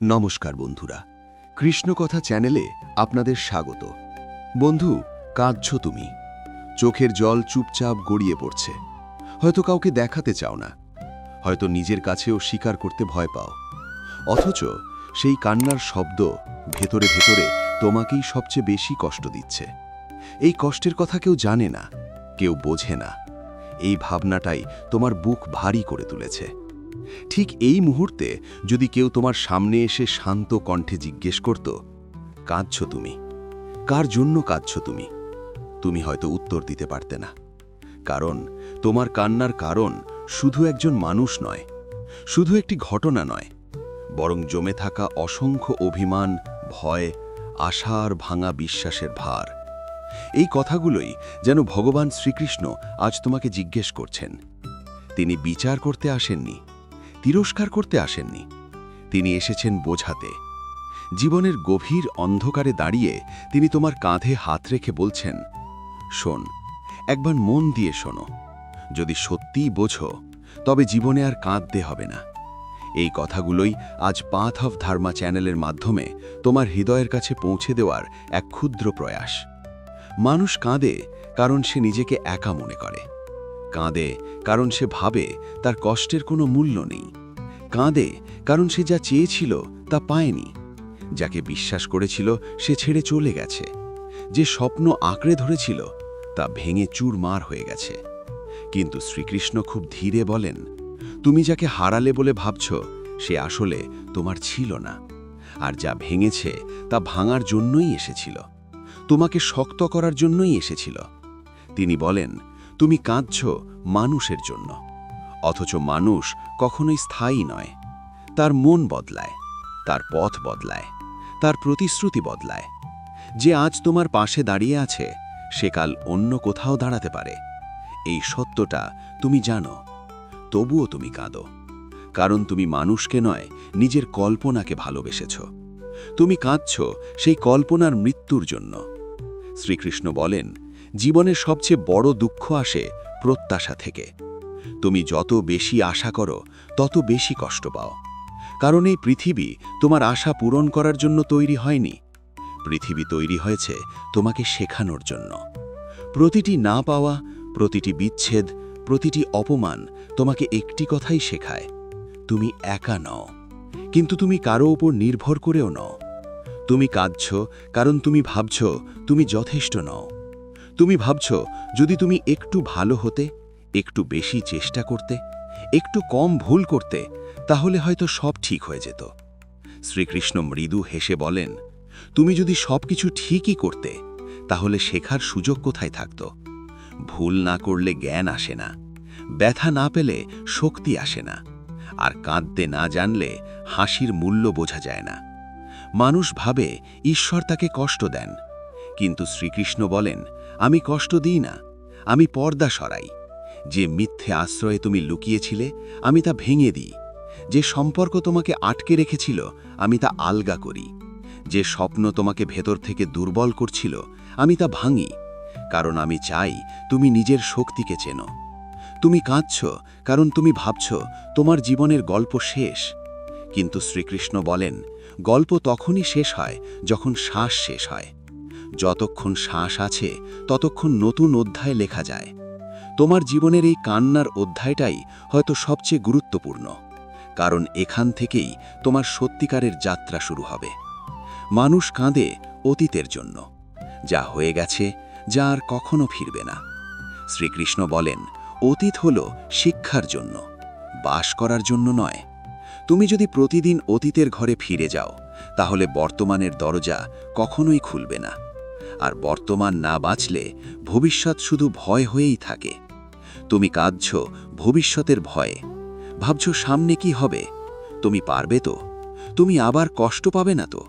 নমস্কার বন্ধুরা, কৃষ্ণকথা চ্যানেলে আপনাদের স্বাগত। বন্ধু, কাঁদছো তুমি, চোখের জল চুপচাপ গড়িয়ে পড়ছে। হয়তো কাউকে দেখাতে চাও না, হয়তো নিজের কাছেও স্বীকার করতে ভয় পাও। অথচ সেই কান্নার শব্দ ভেতরে ভেতরে তোমাকেই সবচেয়ে বেশি কষ্ট দিচ্ছে। এই কষ্টের কথা কেউ জানে না, কেউ বোঝে না। এই ভাবনাটাই তোমার বুক ভারী করে তুলেছে। ঠিক এই মুহূর্তে যদি কেউ তোমার সামনে এসে শান্ত কণ্ঠে জিজ্ঞেস করত, কাঁদছো তুমি, কার জন্য কাঁদছো তুমি, তুমি হয়তো উত্তর দিতে পারতে না। কারণ তোমার কান্নার কারণ শুধু একজন মানুষ নয়, শুধু একটি ঘটনা নয়, বরং জমে থাকা অসংখ্য অভিমান, ভয়, আশা আর ভাঙা বিশ্বাসের ভার। এই কথাগুলোই যেন ভগবান শ্রীকৃষ্ণ আজ তোমাকে জিজ্ঞেস করছেন। তিনি বিচার করতে আসেননি, তিরস্কার করতে আসেননি, তিনি এসেছেন বোঝাতে। জীবনের গভীর অন্ধকারে দাঁড়িয়ে তিনি তোমার কাঁধে হাত রেখে বলছেন, শোন, একবার মন দিয়ে শোনো। যদি সত্যিই বোঝো, তবে জীবনে আর কাঁদতে হবে না। এই কথাগুলোই আজ পাথ অফ ধর্মা চ্যানেলের মাধ্যমে তোমার হৃদয়ের কাছে পৌঁছে দেওয়ার এক ক্ষুদ্র প্রয়াস। মানুষ কাঁদে কারণ সে নিজেকে একা মনে করে, কাঁদে কারণ সে ভাবে তার কষ্টের কোনো মূল্য নেই, কাঁদে কারণ সে যা চেয়েছিল তা পায়নি, যাকে বিশ্বাস করেছিল সে ছেড়ে চলে গেছে, যে স্বপ্ন আঁকড়ে ধরেছিল তা ভেঙে চুরমার হয়ে গেছে। কিন্তু শ্রীকৃষ্ণ খুব ধীরে বলেন, তুমি যাকে হারালে বলে ভাবছ, সে আসলে তোমার ছিল না। আর যা ভেঙেছে তা ভাঙার জন্যই এসেছিল, তোমাকে শক্ত করার জন্যই এসেছিল। তিনি বলেন, তুমি কাঁদছ মানুষের জন্য, অথচ মানুষ কখনোই স্থায়ী নয়। তার মন বদলায়, তার পথ বদলায়, তার প্রতিশ্রুতি বদলায়। যে আজ তোমার পাশে দাঁড়িয়ে আছে, সে কাল অন্য কোথাও দাঁড়াতে পারে। এই সত্যটা তুমি জানো, তবুও তুমি কাঁদো, কারণ তুমি মানুষকে নয়, নিজের কল্পনাকে ভালোবেসেছ। তুমি কাঁদছ সেই কল্পনার মৃত্যুর জন্য। শ্রীকৃষ্ণ বলেন, জীবনের সবচেয়ে বড় দুঃখ আসে প্রত্যাশা থেকে। তুমি যত বেশি আশা করো, তত বেশি কষ্ট পাও। কারণ এই পৃথিবী তোমার আশা পূরণ করার জন্য তৈরি হয়নি, পৃথিবী তৈরি হয়েছে তোমাকে শেখানোর জন্য। প্রতিটি না পাওয়া, প্রতিটি বিচ্ছেদ, প্রতিটি অপমান তোমাকে একটি কথাই শেখায়, তুমি একা নও, কিন্তু তুমি কারো ওপর নির্ভর করেও নও। তুমি কাঁদছ কারণ তুমি ভাবছ তুমি যথেষ্ট নও। তুমি ভাবছ, যদি তুমি একটু ভালো হতে, একটু বেশি চেষ্টা করতে, একটু কম ভুল করতে, তাহলে হয়তো সব ঠিক হয়ে যেত। শ্রীকৃষ্ণ মৃদু হেসে বলেন, তুমি যদি সবকিছু ঠিকই করতে, তাহলে শেখার সুযোগ কোথায় থাকত? ভুল না করলে জ্ঞান আসে না, ব্যথা না পেলে শক্তি আসে না, আর কাঁদতে না জানলে হাসির মূল্য বোঝা যায় না। মানুষ ভাবে ঈশ্বর তাকে কষ্ট দেন, কিন্তু শ্রীকৃষ্ণ বলেন, আমি কষ্ট দিই না, আমি পর্দা সরাই। যে মিথ্যে আশ্রয়ে তুমি লুকিয়েছিলে, আমি তা ভেঙে দিই। যে সম্পর্ক তোমাকে আটকে রেখেছিল, আমি তা আলগা করি। যে স্বপ্ন তোমাকে ভেতর থেকে দুর্বল করছিল, আমি তা ভাঙি। কারণ আমি চাই তুমি নিজের শক্তিকে চেনো। তুমি কাঁদছ কারণ তুমি ভাবছ তোমার জীবনের গল্প শেষ। কিন্তু শ্রীকৃষ্ণ বলেন, গল্প তখনই শেষ হয় যখন শ্বাস শেষ হয়। যতক্ষণ শ্বাস আছে, ততক্ষণ নতুন অধ্যায় লেখা যায়। তোমার জীবনের এই কান্নার অধ্যায়টাই হয়তো সবচেয়ে গুরুত্বপূর্ণ, কারণ এখান থেকেই তোমার সত্যিকারের যাত্রা শুরু হবে। মানুষ কাঁদে অতীতের জন্য, যা হয়ে গেছে, যা আর কখনো ফিরবে না। শ্রীকৃষ্ণ বলেন, অতীত হল শিক্ষার জন্য, বাস করার জন্য নয়। তুমি যদি প্রতিদিন অতীতের ঘরে ফিরে যাও, তাহলে বর্তমানের দরজা কখনোই খুলবে না। আর বর্তমান না বাঁচলে ভবিষ্যৎ শুধু ভয় হয়েই থাকে। তুমি কাঁদছ ভবিষ্যতের ভয়ে, ভাবছ সামনে কি হবে, তুমি পারবে তো, তুমি আবার কষ্ট পাবে না তো?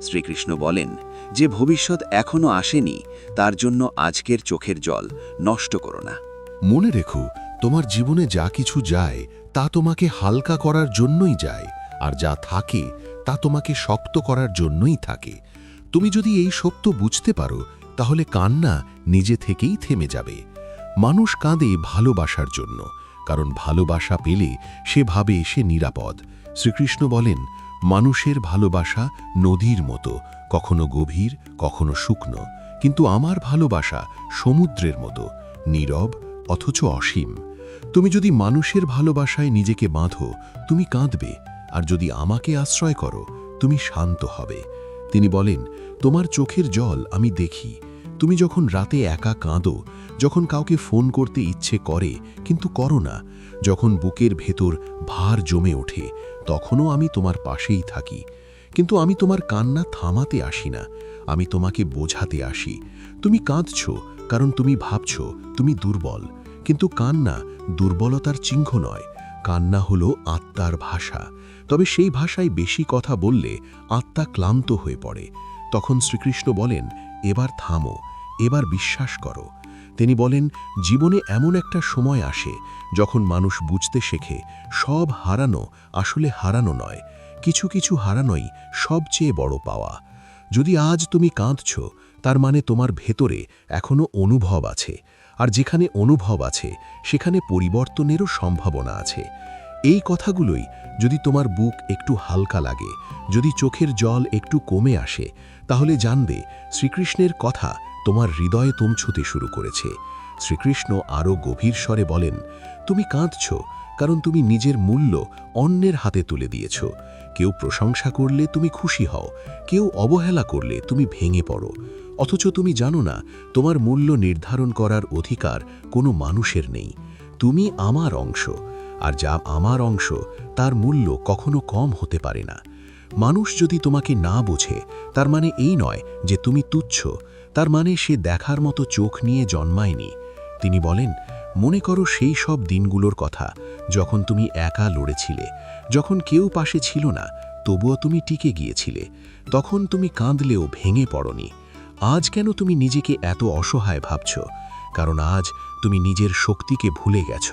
শ্রীকৃষ্ণ বলেন, যে ভবিষ্যৎ এখনো আসেনি, তার জন্য আজকের চোখের জল নষ্ট করো না। মনে রেখো, তোমার জীবনে যা কিছু যায় তা তোমাকে হালকা করার জন্যই যায়, আর যা থাকে তা তোমাকে শক্ত করার জন্যই থাকে। তুমি যদি এই সত্য বুঝতে পারো, তাহলে কান্না নিজে থেকেই থেমে যাবে। মানুষ কাঁদে ভালোবাসার জন্য, কারণ ভালোবাসা পেলে সে ভাবে সে নিরাপদ। শ্রীকৃষ্ণ বলেন, মানুষের ভালোবাসা নদীর মতো, কখনো গভীর, কখনো শুকনো, কিন্তু আমার ভালোবাসা সমুদ্রের মতো, নীরব অথচ অসীম। তুমি যদি মানুষের ভালোবাসায় নিজেকে বাঁধো, তুমি কাঁদবে, আর যদি আমাকে আশ্রয় করো, তুমি শান্ত হবে। তিনি বলেন, তোমার চোখের জল আমি দেখি। তুমি যখন রাতে একা কাঁদো, যখন কাউকে ফোন করতে ইচ্ছে করে কিন্তু করো না, যখন বুকের ভেতর ভার জমে ওঠে, তখনও আমি তোমার পাশেই থাকি। কিন্তু আমি তোমার কান্না থামাতে আসি না, আমি তোমাকে বোঝাতে আসি। তুমি কাঁদছ কারণ তুমি ভাবছ তুমি দুর্বল, কিন্তু কান্না দুর্বলতার চিহ্ন নয়, কান্না হলো আত্মার ভাষা। তবে সেই ভাষায় বেশি কথা বললে আত্মা ক্লান্ত হয়ে পড়ে। তখন শ্রীকৃষ্ণ বলেন, এবার থামো, এবার বিশ্বাস করো। তিনি বলেন, জীবনে এমন একটা সময় আসে যখন মানুষ বুঝতে শেখে সব হারানো আসলে হারানো নয়, কিছু কিছু হারানোই সবচেয়ে বড় পাওয়া। যদি আজ তুমি কাঁদছ, তার মানে তোমার ভেতরে এখনো অনুভব আছে, আর যেখানে অনুভব আছে সেখানে পরিবর্তনেরও সম্ভাবনা আছে। এই কথাগুলোই যদি তোমার বুক একটু হালকা লাগে, যদি চোখের জল একটু কমে আসে, তাহলে জানবে শ্রীকৃষ্ণের কথা তোমার হৃদয়ে পৌঁছতে শুরু করেছে। শ্রীকৃষ্ণ আরও গভীর স্বরে বলেন, তুমি কাঁদছ কারণ তুমি নিজের মূল্য অন্যের হাতে তুলে দিয়েছ। কেউ প্রশংসা করলে তুমি খুশি হও, কেউ অবহেলা করলে তুমি ভেঙে পড়ো। অথচ তুমি জানো না, তোমার মূল্য নির্ধারণ করার অধিকার কোনো মানুষের নেই। তুমি আমার অংশ, আর যা আমার অংশ তার মূল্য কখনো কম হতে পারে না। মানুষ যদি তোমাকে না বোঝে, তার মানে এই নয় যে তুমি তুচ্ছ, তার মানে সে দেখার মতো চোখ নিয়ে জন্মায়নি। তিনি বলেন, মনে করো সেই সব দিনগুলোর কথা যখন তুমি একা লড়েছিলে, যখন কেউ পাশে ছিল না, তবুও তুমি টিকে গিয়েছিলে। তখন তুমি কাঁদলেও ভেঙে পড়নি। আজ কেন তুমি নিজেকে এত অসহায় ভাবছ? কারণ আজ তুমি নিজের শক্তিকে ভুলে গেছ।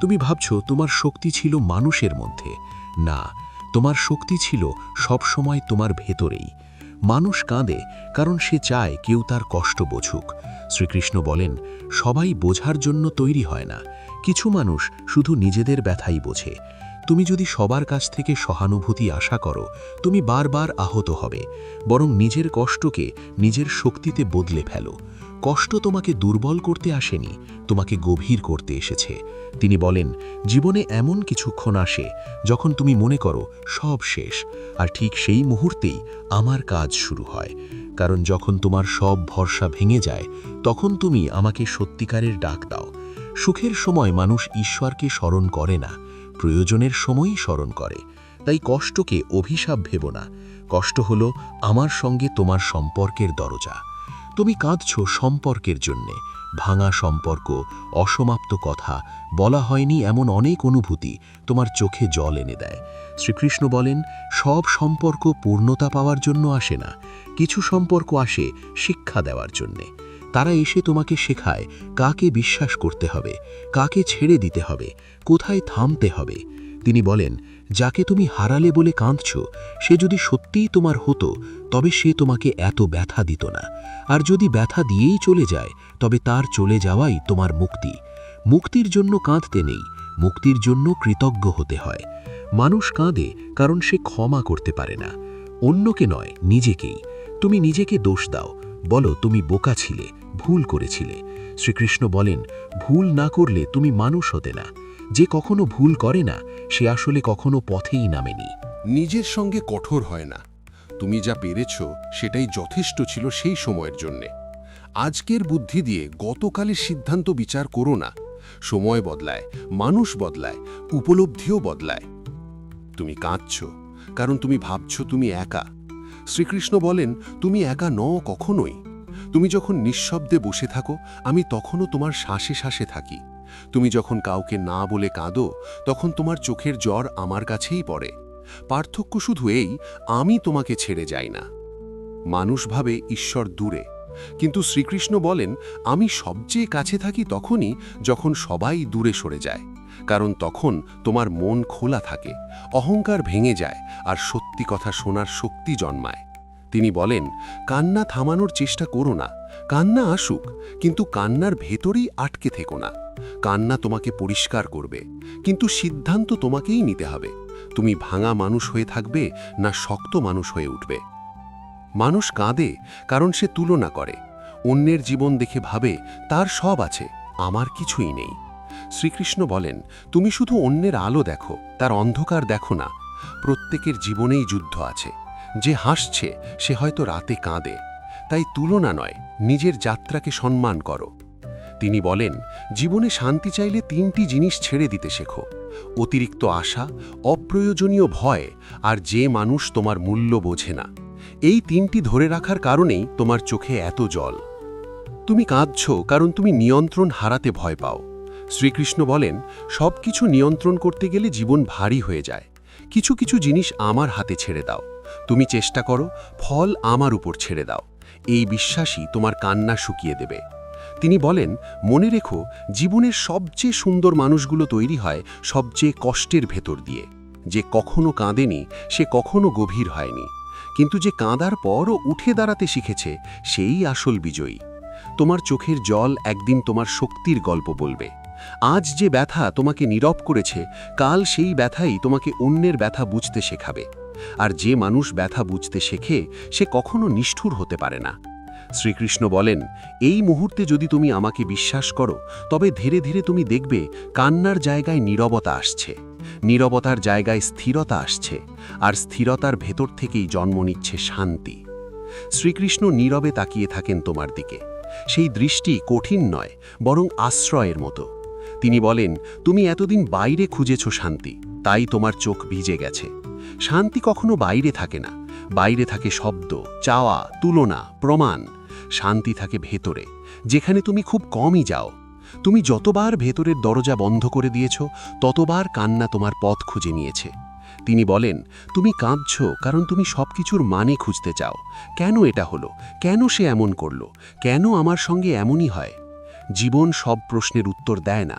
তুমি ভাবছ তোমার শক্তি ছিল মানুষের মধ্যে। না, তোমার শক্তি ছিল সবসময় তোমার ভেতরেই। মানুষ কাঁদে কারণ সে চায় কেউ তার কষ্ট বোঝুক। শ্রীকৃষ্ণ বলেন, সবাই বোঝার জন্য তৈরি হয় না, কিছু মানুষ শুধু নিজেদের ব্যথাই বোঝে। তুমি যদি সবার কাছ থেকে সহানুভূতি আশা করো, তুমি বারবার আহত হবে। বরং নিজের কষ্টকে নিজের শক্তিতে বদলে ফেলো। কষ্ট তোমাকে দুর্বল করতে আসেনি, তোমাকে গভীর করতে এসেছে। তিনি বলেন, জীবনে এমন কিছুক্ষণ আসে যখন তুমি মনে করো সব শেষ, আর ঠিক সেই মুহূর্তেই আমার কাজ শুরু হয়। কারণ যখন তোমার সব ভরসা ভেঙে যায়, তখন তুমি আমাকে সত্যিকারের ডাক দাও। সুখের সময় মানুষ ঈশ্বরকে স্মরণ করে না, প্রয়োজনের সময়ই স্মরণ করে। তাই কষ্টকে অভিশাপ ভেবো না। কষ্ট হলো আমার সঙ্গে তোমার সম্পর্কের দরজা। তুমি কাঁদছ সম্পর্কের জন্যে, ভাঙা সম্পর্ক, অসমাপ্ত কথা, বলা হয়নি এমন অনেক অনুভূতি তোমার চোখে জল এনে দেয়। শ্রীকৃষ্ণ বলেন, সব সম্পর্ক পূর্ণতা পাওয়ার জন্য আসে না, কিছু সম্পর্ক আসে শিক্ষা দেওয়ার জন্যে। তারা এসে তোমাকে শেখায় কাকে বিশ্বাস করতে হবে, কাকে ছেড়ে দিতে হবে, কোথায় থামতে হবে। তিনি বলেন, যাকে তুমি হারালে বলে কাঁদছ, সে যদি সত্যিই তোমার হতো, তবে সে তোমাকে এত ব্যথা দিত না। আর যদি ব্যথা দিয়েই চলে যায়, তবে তার চলে যাওয়াই তোমার মুক্তি। মুক্তির জন্য কাঁদতে নেই, মুক্তির জন্য কৃতজ্ঞ হতে হয়। মানুষ কাঁদে কারণ সে ক্ষমা করতে পারে না, অন্যকে নয়, নিজেকেই। তুমি নিজেকে দোষ দাও, বলো তুমি বোকা ছিলে, ভুল করেছিলে। শ্রীকৃষ্ণ বলেন, ভুল না করলে তুমি মানুষ হতে না। যে কখনো ভুল করে না, সে আসলে কখনো পথেই নামেনি। নিজের সঙ্গে কঠোর হয় না। তুমি যা পেরেছ সেটাই যথেষ্ট ছিল সেই সময়ের জন্যে। আজকের বুদ্ধি দিয়ে গতকালের সিদ্ধান্ত বিচার করো না। সময় বদলায়, মানুষ বদলায়, উপলব্ধিও বদলায়। তুমি কাঁদছ কারণ তুমি ভাবছ তুমি একা। শ্রীকৃষ্ণ বলেন, তুমি একা নও কখনোই। তুমি যখন নিঃশব্দে বসে থাকো, আমি তখনও তোমার শ্বাসে শ্বাসে থাকি। তুমি যখন কাউকে না বলে কাঁদো, তখন তোমার চোখের জল আমার কাছেই পড়ে। পার্থক্য শুধু এই, আমি তোমাকে ছেড়ে যাই না। মানুষ ভাবে ঈশ্বর দূরে, কিন্তু শ্রীকৃষ্ণ বলেন, আমি সবচেয়ে কাছে থাকি তখনই যখন সবাই দূরে সরে যায়। কারণ তখন তোমার মন খোলা থাকে, অহংকার ভেঙে যায়, আর সত্যি কথা শোনার শক্তি জন্মায়। তিনি বলেন, কান্না থামানোর চেষ্টা করো না। কান্না আসুক, কিন্তু কান্নার ভেতরেই আটকে থেকো না। কান্না তোমাকে পরিষ্কার করবে, কিন্তু সিদ্ধান্ত তোমাকেই নিতে হবে। তুমি ভাঙা মানুষ হয়ে থাকবে না শক্ত মানুষ হয়ে উঠবে। মানুষ কাঁদে কারণ সে তুলনা করে, অন্যের জীবন দেখে ভাবে তার সব আছে, আমার কিছুই নেই। শ্রীকৃষ্ণ বলেন, তুমি শুধু অন্যের আলো দেখো, তার অন্ধকার দেখো না। প্রত্যেকের জীবনেই যুদ্ধ আছে। যে হাসছে সে হয়তো রাতে কাঁদে। তাই তুলনা নয়, নিজের যাত্রাকে সম্মান করো। তিনি বলেন, জীবনে শান্তি চাইলে 3টি জিনিস ছেড়ে দিতে শেখো: অতিরিক্ত আশা, অপ্রয়োজনীয় ভয়, আর যে মানুষ তোমার মূল্য বোঝে না। এই 3টি ধরে রাখার কারণেই তোমার চোখে এত জল। তুমি কাঁদছ কারণ তুমি নিয়ন্ত্রণ হারাতে ভয় পাও। শ্রীকৃষ্ণ বলেন, সব কিছু নিয়ন্ত্রণ করতে গেলে জীবন ভারী হয়ে যায়। কিছু কিছু জিনিস আমার হাতে ছেড়ে দাও। তুমি চেষ্টা করো, ফল আমার উপর ছেড়ে দাও। এই বিশ্বাসই তোমার কান্না শুকিয়ে দেবে। তিনি বলেন, মনে রেখো, জীবনের সবচেয়ে সুন্দর মানুষগুলো তৈরি হয় সবচেয়ে কষ্টের ভেতর দিয়ে। যে কখনো কাঁদেনি সে কখনো গভীর হয়নি, কিন্তু যে কাঁদার পরও উঠে দাঁড়াতে শিখেছে সেই আসল বিজয়ী। তোমার চোখের জল একদিন তোমার শক্তির গল্প বলবে। আজ যে ব্যথা তোমাকে নীরব করেছে, কাল সেই ব্যথাই তোমাকে অন্যের ব্যথা বুঝতে শেখাবে। আর যে মানুষ ব্যথা বুঝতে শেখে সে কখনো নিষ্ঠুর হতে পারে না। শ্রীকৃষ্ণ বলেন, এই মুহূর্তে যদি তুমি আমাকে বিশ্বাস করো, তবে ধীরে ধীরে তুমি দেখবে কান্নার জায়গায় নীরবতা আসছে, নীরবতার জায়গায় স্থিরতা আসছে, আর স্থিরতার ভেতর থেকেই জন্ম নিচ্ছে শান্তি। শ্রীকৃষ্ণ নীরবে তাকিয়ে থাকেন তোমার দিকে। সেই দৃষ্টি কঠিন নয়, বরং আশ্রয়ের মতো। তিনি বলেন, তুমি এতদিন বাইরে খুঁজেছ শান্তি, তাই তোমার চোখ ভিজে গেছে। শান্তি কখনো বাইরে থাকে না। বাইরে থাকে শব্দ, চাওয়া, তুলনা, প্রমাণ। শান্তি থাকে ভেতরে, যেখানে তুমি খুব কমই যাও। তুমি যতবার ভেতরের দরজা বন্ধ করে দিয়েছ, ততবার কান্না তোমার পথ খুঁজে নিয়েছে। তিনি বলেন, তুমি কাঁদছ কারণ তুমি সবকিছুর মানে খুঁজতে চাও। কেন এটা হলো? কেন সে এমন করলো? কেন আমার সঙ্গে এমনই হয়? জীবন সব প্রশ্নের উত্তর দেয় না।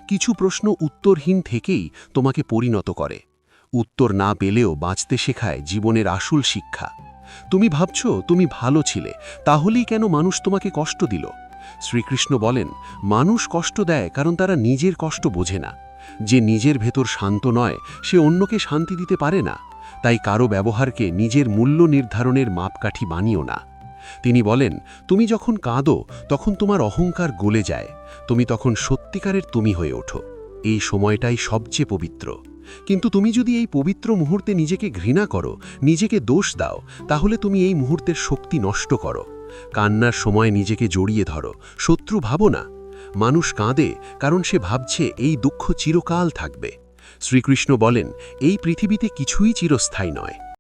কিছু প্রশ্ন উত্তরহীন থেকেই তোমাকে পরিণত করে। উত্তর না পেলেও বাঁচতে শেখায় জীবনের আসল শিক্ষা। তুমি ভাবছ তুমি ভালো ছিলে, তাহলেই কেন মানুষ তোমাকে কষ্ট দিল? শ্রীকৃষ্ণ বলেন, মানুষ কষ্ট দেয় কারণ তারা নিজের কষ্ট বোঝে না। যে নিজের ভেতর শান্ত নয় সে অন্যকে শান্তি দিতে পারে না। তাই কারো ব্যবহারকে নিজের মূল্য নির্ধারণের মাপকাঠি বানিও না। তিনি বলেন, তুমি যখন কাঁদো তখন তোমার অহংকার গলে যায়। তুমি তখন সত্যিকারের তুমি হয়ে ওঠো। এই সময়টাই সবচেয়ে পবিত্র। কিন্তু তুমি যদি এই পবিত্র মুহূর্তে নিজেকে ঘৃণা করো, নিজেকে দোষ দাও, তাহলে তুমি এই মুহূর্তের শক্তি নষ্ট করো। কান্নার সময় নিজেকে জড়িয়ে ধরো, শত্রু ভাবো না। মানুষ কাঁদে কারণ সে ভাবছে এই দুঃখ চিরকাল থাকবে। শ্রীকৃষ্ণ বলেন, এই পৃথিবীতে কিছুই চিরস্থায়ী নয়।